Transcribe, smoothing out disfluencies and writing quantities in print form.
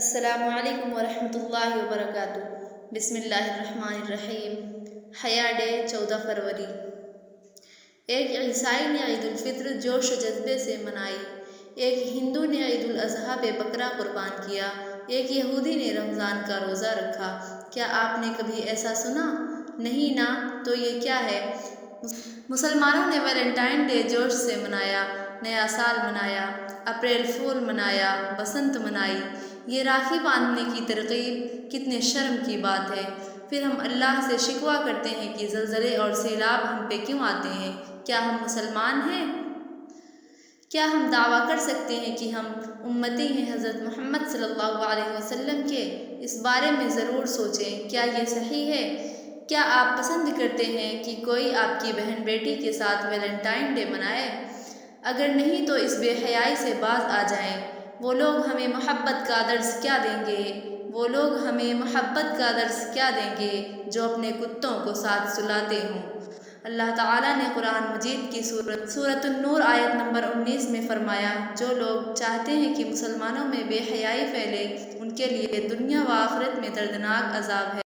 السلام علیکم ورحمۃ اللہ وبرکاتہ۔ بسم اللہ الرحمن الرحیم۔ حیا ڈے 14 فروری۔ ایک عیسائی نے عید الفطر جوش و جذبے سے منائی، ایک ہندو نے عید الاضحیٰ پہ بکرا قربان کیا، ایک یہودی نے رمضان کا روزہ رکھا۔ کیا آپ نے کبھی ایسا سنا؟ نہیں نا، تو یہ کیا ہے؟ مسلمانوں نے ویلنٹائن ڈے جوش سے منایا، نیا سال منایا، اپریل فول منایا، بسنت منائی۔ یہ راکھی باندھنے کی ترغیب کتنے شرم کی بات ہے۔ پھر ہم اللہ سے شکوہ کرتے ہیں کہ زلزلے اور سیلاب ہم پہ کیوں آتے ہیں۔ کیا ہم مسلمان ہیں؟ کیا ہم دعویٰ کر سکتے ہیں کہ ہم امتی ہیں حضرت محمد صلی اللہ علیہ وسلم کے؟ اس بارے میں ضرور سوچیں، کیا یہ صحیح ہے؟ کیا آپ پسند کرتے ہیں کہ کوئی آپ کی بہن بیٹی کے ساتھ ویلنٹائن ڈے منائے؟ اگر نہیں تو اس بے حیائی سے باز آ جائیں۔ وہ لوگ ہمیں محبت کا درس کیا دیں گے؟ وہ لوگ ہمیں محبت کا درس کیا دیں گے جو اپنے کتوں کو ساتھ سلاتے ہوں؟ اللہ تعالیٰ نے قرآن مجید کی سورۃ النور آیت نمبر 19 میں فرمایا، جو لوگ چاہتے ہیں کہ مسلمانوں میں بے حیائی پھیلے، ان کے لیے دنیا و آخرت میں دردناک عذاب ہے۔